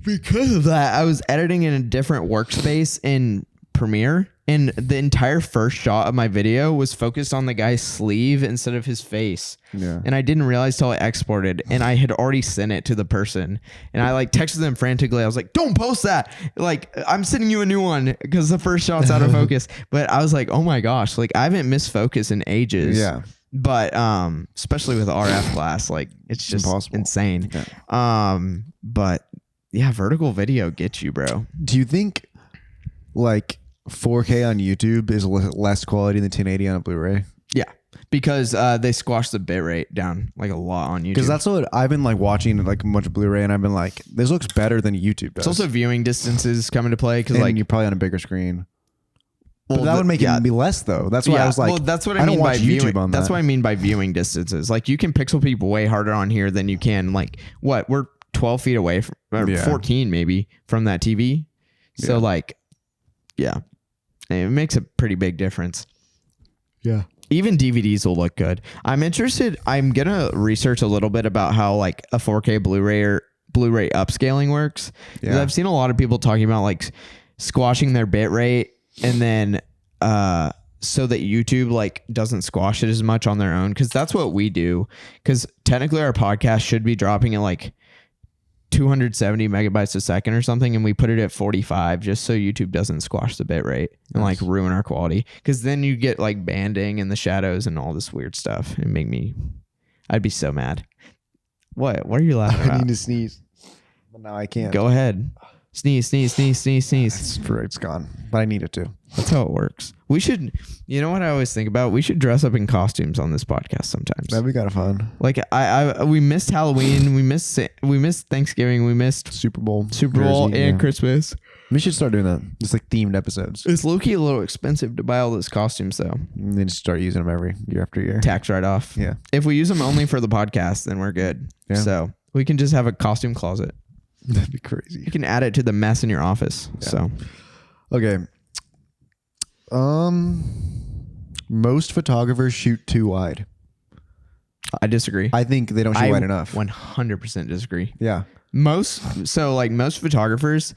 B: because of that, I was editing in a different workspace in Premiere, and the entire first shot of my video was focused on the guy's sleeve instead of his face.
A: Yeah.
B: And I didn't realize till I exported, and I had already sent it to the person, and I like texted them frantically. I was like, "Don't post that! Like, I'm sending you a new one because the first shot's out of focus." But I was like, "Oh my gosh! Like, I haven't missed focus in ages."
A: Yeah.
B: But especially with RF glass, like it's just
A: impossible.
B: insane.
A: Yeah.
B: But yeah, vertical video gets you, bro.
A: Do you think like 4K on YouTube is less quality than 1080 on a Blu-ray?
B: Yeah, because they squash the bitrate down like a lot on YouTube.
A: Because that's what I've been like watching like a bunch of Blu-ray and I've been like, this looks better than YouTube does.
B: It's also viewing distances come into play because
A: and
B: like
A: you're probably on a bigger screen. But
B: well,
A: that would make it be less though. That's why I was like,
B: well, that's what I
A: don't
B: mean by
A: watch
B: viewing.
A: YouTube on
B: That's
A: that.
B: what I mean by viewing distances. Like you can pixel peep way harder on here than you can like what we're 12 feet away from, or 14 maybe from that TV. So like, yeah. It makes a pretty big difference.
A: Yeah.
B: Even DVDs will look good. I'm gonna research a little bit about how like a 4K Blu-ray upscaling works. 'Cause
A: Yeah.
B: I've seen a lot of people talking about like squashing their bit rate and then so that YouTube like doesn't squash it as much on their own, because that's what we do. Because technically our podcast should be dropping at like 270 megabytes a second or something, and we put it at 45 just so YouTube doesn't squash the bit rate and like ruin our quality, because then you get like banding and the shadows and all this weird stuff. I'd be so mad. What are you laughing
A: I
B: about?
A: need to sneeze, but now I can't.
B: Go ahead. Sneeze.
A: It's gone, but I need it to.
B: That's how it works. We should, you know what I always think about? We should dress up in costumes on this podcast sometimes.
A: That'd be kind of fun.
B: Like we missed Halloween, we missed Thanksgiving, we missed
A: Super Bowl
B: and
A: yeah.
B: Christmas.
A: We should start doing that. Just like themed episodes.
B: It's low-key a little expensive to buy all those costumes though.
A: And then just start using them every year after year.
B: Tax write-off.
A: Yeah.
B: If we use them only for the podcast, then we're good.
A: Yeah.
B: So we can just have a costume closet.
A: That'd be crazy.
B: You can add it to the mess in your office.
A: Yeah.
B: So
A: Okay. Most photographers shoot too wide.
B: I disagree.
A: I think they don't shoot wide enough.
B: 100% disagree.
A: Yeah.
B: Most photographers,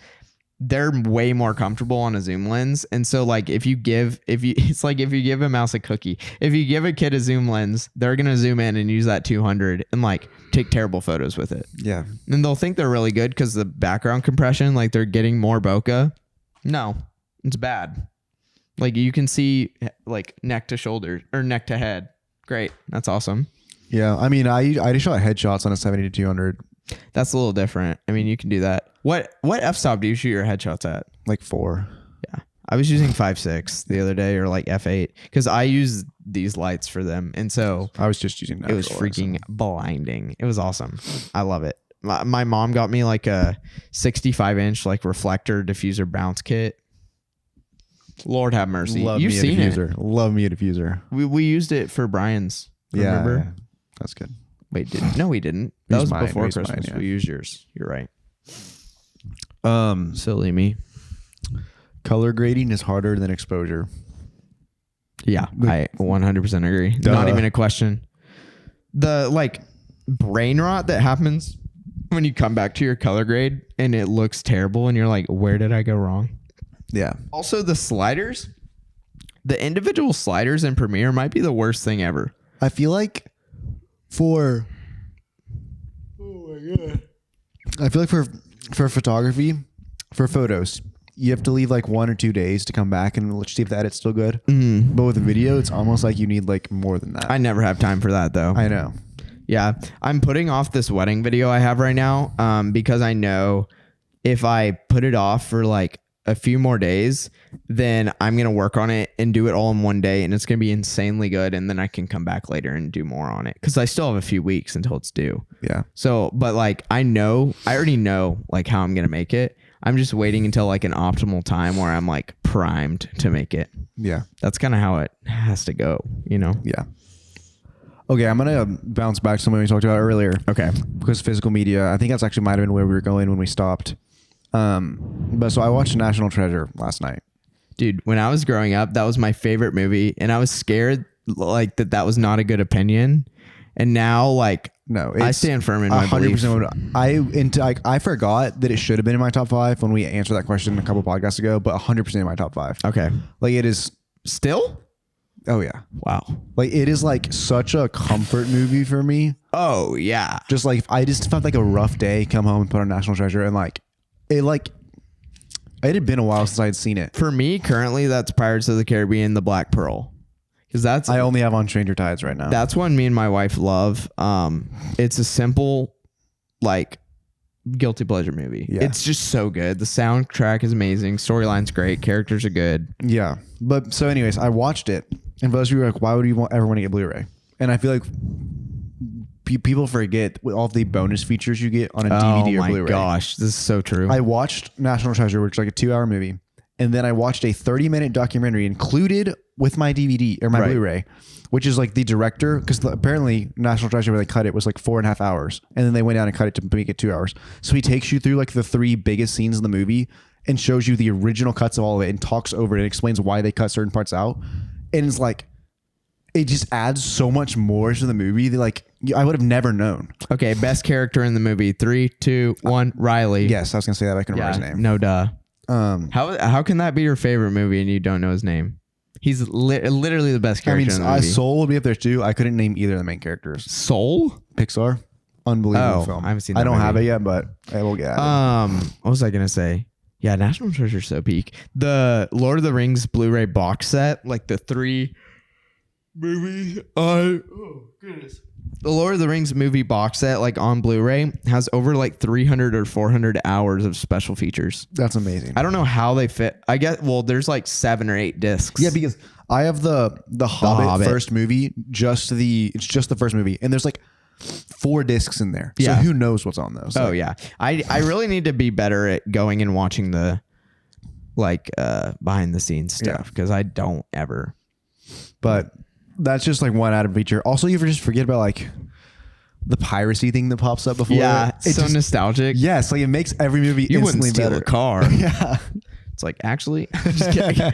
B: they're way more comfortable on a zoom lens. And so like if you give a mouse a cookie, if you give a kid a zoom lens, they're going to zoom in and use that 200 and like take terrible photos with it.
A: Yeah.
B: And they'll think they're really good because the background compression, like they're getting more bokeh. No, it's bad. Like you can see like neck to shoulder or neck to head. Great. That's awesome.
A: Yeah. I mean, I just shot headshots on a 70 to 200,
B: That's a little different. I mean, you can do that. What f-stop do you shoot your headshots at?
A: like 4.
B: Yeah. I was using 5.6 the other day, or like f8, because I use these lights for them. And so
A: I was just using that.
B: it was freaking blinding. It was awesome. I love it. My mom got me like a 65-inch like reflector diffuser bounce kit. Lord have mercy. You've seen it.
A: Love me a diffuser.
B: We used it for Brian's. Remember?
A: Yeah. That's good.
B: Wait, no, we didn't. That was
A: mine.
B: before
A: We used mine,
B: Christmas.
A: yeah.
B: We used yours. You're right.
A: Silly
B: me.
A: Color grading is harder than exposure.
B: Yeah, I 100% agree. Not even a question. The like brain rot that happens when you come back to your color grade and it looks terrible and you're like, where did I go wrong?
A: Yeah.
B: Also, the sliders, the individual sliders in Premiere might be the worst thing ever.
A: I feel like for photography, for photos, you have to leave like 1 or 2 days to come back and see if the edit's still good.
B: Mm-hmm.
A: But with video, it's almost like you need like more than that.
B: I never have time for that though.
A: I know.
B: Yeah, I'm putting off this wedding video I have right now because I know if I put it off for like a few more days, then I'm going to work on it and do it all in one day, and it's going to be insanely good, and then I can come back later and do more on it because I still have a few weeks until it's due.
A: Yeah.
B: So, but like I already know like how I'm going to make it. I'm just waiting until like an optimal time where I'm like primed to make it.
A: Yeah.
B: That's kind of how it has to go, you know?
A: Yeah. Okay, I'm going to bounce back to something we talked about earlier.
B: Okay.
A: Because physical media, I think that's actually might have been where we were going when we stopped. But so I watched National Treasure last night.
B: Dude, when I was growing up, that was my favorite movie, and I was scared like that was not a good opinion. And now, like,
A: No,
B: I stand firm in my belief.
A: 100%. I forgot that it should have been in my top 5 when we answered that question a couple podcasts ago, but 100% in my top 5.
B: Okay.
A: Like it is.
B: Still?
A: Oh yeah.
B: Wow.
A: Like it is like such a comfort movie for me.
B: Oh yeah.
A: Just like if I just felt like a rough day, come home and put on National Treasure, and like it had been a while since I had seen it.
B: For me, currently, that's Pirates of the Caribbean, The Black Pearl. Because
A: I only have on Stranger Tides right now.
B: That's one me and my wife love. It's a simple, like, guilty pleasure movie.
A: Yeah.
B: It's just so good. The soundtrack is amazing. Storyline's great. Characters are good.
A: Yeah. But so anyways, I watched it, and most people were like, why would you ever want to get Blu-ray? And I feel like people forget all the bonus features you get on a DVD or Blu-ray.
B: Oh my gosh, this is so true.
A: I watched National Treasure, which is like a 2-hour movie, and then I watched a 30-minute documentary included with my DVD or my
B: Right.
A: Blu-ray, which is like the director, because apparently National Treasure, where they cut it, was like 4.5 hours, and then they went down and cut it to make it 2 hours. So he takes you through like the 3 biggest scenes in the movie, and shows you the original cuts of all of it and talks over it and explains why they cut certain parts out. And it's like, it just adds so much more to the movie that like I would have never known.
B: Okay, best character in the movie. 3, 2, 1. Riley.
A: Yes, I was gonna say that. I couldn't remember his name.
B: No duh. How can that be your favorite movie and you don't know his name? He's literally the best character in the movie.
A: Soul would be up there too. I couldn't name either of the main characters.
B: Soul?
A: Pixar, unbelievable film.
B: I haven't seen that
A: I don't have
B: movie.
A: it yet, but I will get at it.
B: What was I gonna say? Yeah, National Treasure's so peak. The Lord of the Rings Blu-ray box set, like the 3 movies. Oh goodness. The Lord of the Rings movie box set, like on Blu-ray, has over like 300 or 400 hours of special features.
A: That's amazing.
B: I don't know how they fit. I guess, well, there's like 7 or 8 discs.
A: Yeah, because I have the Hobbit first movie, it's just the first movie, and there's like 4 discs in there.
B: Yeah.
A: So who knows what's on those?
B: Oh yeah. I really need to be better at going and watching the like behind the scenes stuff because I don't ever.
A: But that's just like one added feature. Also, you just forget about like the piracy thing that pops up before.
B: Yeah, it's so
A: just,
B: nostalgic.
A: Yes, like it makes every movie
B: You wouldn't
A: instantly
B: steal
A: better.
B: a car.
A: Yeah.
B: It's like, actually, just kidding.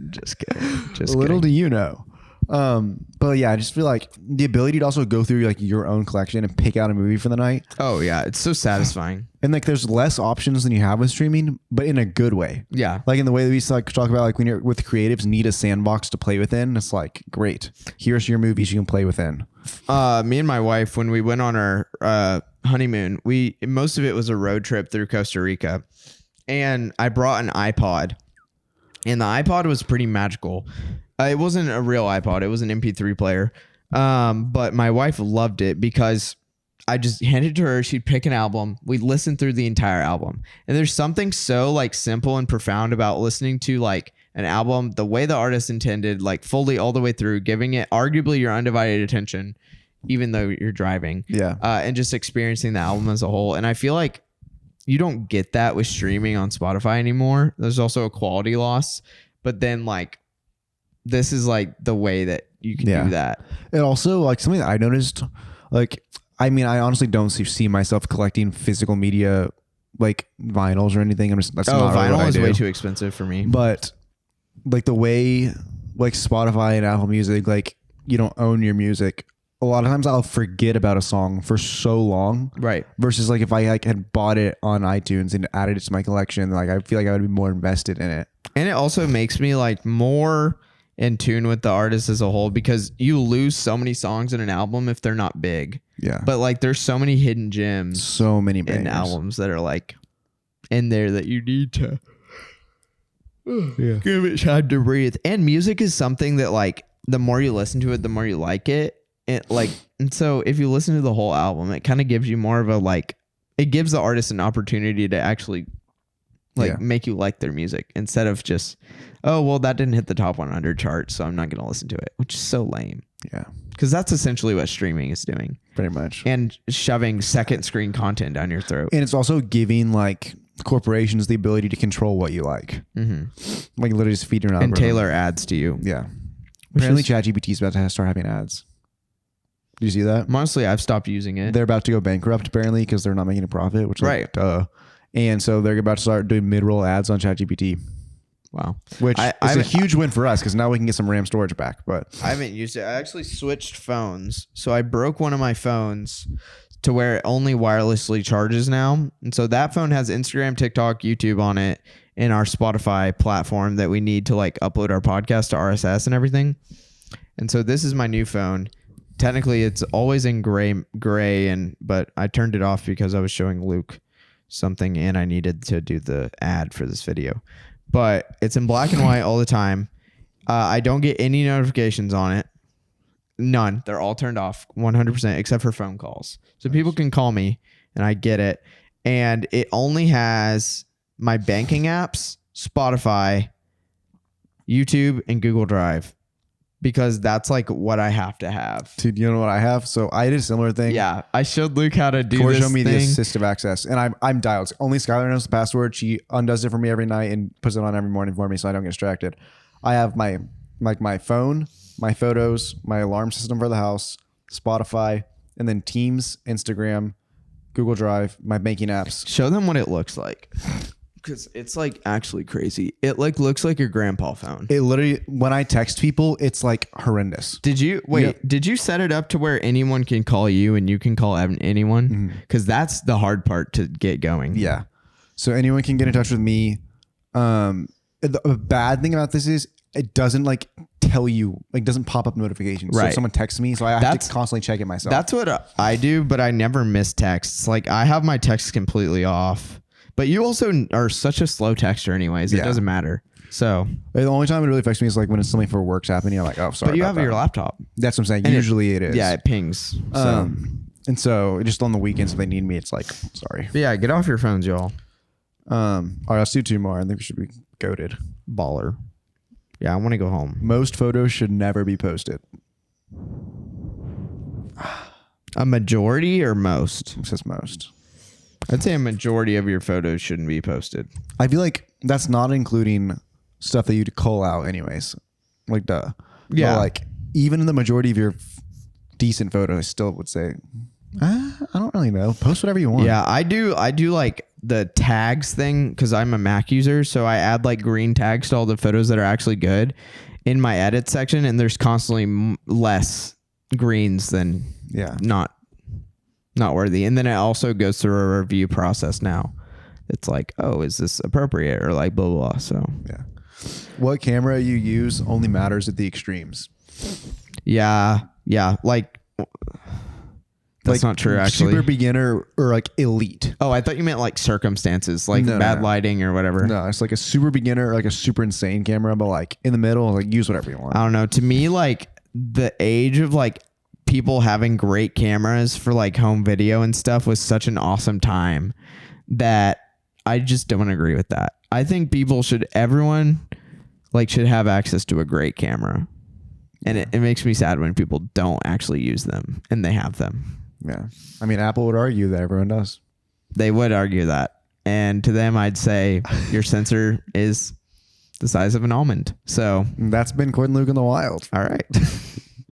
B: Just kidding. Just
A: Little
B: kidding.
A: do you know. But yeah, I just feel like the ability to also go through like your own collection and pick out a movie for the night.
B: Oh yeah, it's so satisfying.
A: And like there's less options than you have with streaming, but in a good way.
B: Yeah.
A: Like in the way that we used to like talk about like when you're with creatives need a sandbox to play within. It's like, great. Here's your movies you can play within.
B: Me and my wife, when we went on our honeymoon, most of it was a road trip through Costa Rica. And I brought an iPod. And the iPod was pretty magical. It wasn't a real iPod. It was an MP3 player. But my wife loved it because I just handed it to her. She'd pick an album. We'd listen through the entire album. And there's something so like simple and profound about listening to like an album the way the artist intended, like fully all the way through, giving it arguably your undivided attention, even though you're driving.
A: Yeah.
B: And just experiencing the album as a whole. And I feel like you don't get that with streaming on Spotify anymore. There's also a quality loss. But then like, this is like the way that you can do that.
A: And also like something that I noticed, like, I mean, I honestly don't see myself collecting physical media like vinyls or anything. That's not really what
B: vinyl
A: I
B: is
A: do.
B: way too expensive for me.
A: But like the way like Spotify and Apple Music, like you don't own your music. A lot of times I'll forget about a song for so long.
B: Right.
A: Versus like if I like had bought it on iTunes and added it to my collection, like I feel like I would be more invested in it.
B: And it also makes me like more in tune with the artist as a whole because you lose so many songs in an album if they're not big.
A: Yeah.
B: But like there's so many hidden gems
A: So many
B: in
A: bangers.
B: albums that are like in there that you need to give it time to breathe. And music is something that like the more you listen to it, the more you like it. And so if you listen to the whole album, it kind of gives you more of a like, it gives the artist an opportunity to actually like make you like their music instead of just, oh, well, that didn't hit the top 100 chart, so I'm not going to listen to it, which is so lame.
A: Yeah.
B: Because that's essentially what streaming is doing.
A: Pretty much.
B: And shoving second screen content down your throat.
A: And it's also giving like corporations the ability to control what you like.
B: Mm-hmm.
A: Like literally just feeding an algorithm.
B: And tailor ads to you.
A: Yeah. Apparently ChatGPT is about to start having ads. Do you see that?
B: Honestly, I've stopped using it.
A: They're about to go bankrupt apparently because they're not making a profit, which is like, duh. And so they're about to start doing mid-roll ads on ChatGPT.
B: Wow.
A: Which is a huge win for us because now we can get some RAM storage back. But
B: I haven't used it. I actually switched phones. So I broke one of my phones to where it only wirelessly charges now. And so that phone has Instagram, TikTok, YouTube on it, and our Spotify platform that we need to like upload our podcast to RSS and everything. And so this is my new phone. Technically, it's always in gray, but I turned it off because I was showing Luke something and I needed to do the ad for this video. But it's in black and white all the time. I don't get any notifications on it. None. They're all turned off 100% except for phone calls. So people can call me and I get it. And it only has my banking apps, Spotify, YouTube, and Google Drive. Because that's like what I have to have.
A: dude, you know what I have? So I did a similar thing.
B: Yeah, I showed Luke how to do
A: Cort
B: this
A: showed me
B: thing.
A: the assistive access, and I'm dialed. Only Skylar knows the password. She undoes it for me every night and puts it on every morning for me, so I don't get distracted. I have my phone, my photos, my alarm system for the house, Spotify, and then Teams, Instagram, Google Drive, my banking apps.
B: Show them what it looks like. Because it's like actually crazy. It like looks like your grandpa phone.
A: It literally, when I text people, it's like horrendous.
B: Did you wait?
A: Yep.
B: Did you set it up to where anyone can call you and you can call anyone? Because that's the hard part to get going.
A: Yeah. So anyone can get in touch with me. The bad thing about this is it doesn't like tell you, like doesn't pop up notifications. So
B: Right.
A: if someone texts me, so I have to constantly check it myself.
B: That's what I do, but I never miss texts. Like I have my texts completely off. But you also are such a slow texter anyways. It doesn't matter. So
A: the only time it really affects me is like when it's something for work's happening. I'm like, oh, sorry.
B: but you
A: about
B: have
A: that.
B: your laptop.
A: That's what I'm saying.
B: And
A: Usually it is.
B: Yeah, it pings. So
A: And so just on the weekends, if they need me, it's like, sorry.
B: but yeah, get off your phones, y'all.
A: All right, let's do 2 more. I think we should be goated.
B: Baller. Yeah, I want to go home.
A: Most photos should never be posted.
B: A majority or most?
A: It says most.
B: I'd say a majority of your photos shouldn't be posted.
A: I feel like that's not including stuff that you'd call out anyways. Like, duh.
B: Yeah.
A: But like, even in the majority of your decent photos, I still would say, I don't really know. Post whatever you want.
B: Yeah, I do like the tags thing because I'm a Mac user. So I add like green tags to all the photos that are actually good in my edit section. And there's constantly less greens than not worthy. And then it also goes through a review process now. It's like, oh, is this appropriate or like blah, blah, blah. So
A: Yeah. What camera you use only matters at the extremes.
B: yeah. Like that's not true actually.
A: Super beginner or like elite.
B: Oh, I thought you meant like circumstances, like bad lighting or whatever.
A: No, it's like a super beginner, like a super insane camera, but like in the middle, like use whatever you want.
B: I don't know. To me, like the age of like people having great cameras for like home video and stuff was such an awesome time that I just don't agree with that. I think everyone should have access to a great camera. And it makes me sad when people don't actually use them and they have them.
A: Yeah. I mean, Apple would argue that everyone does.
B: They would argue that. And to them, I'd say your sensor is the size of an almond. So
A: And that's been Cort and Luke in the wild.
B: all right.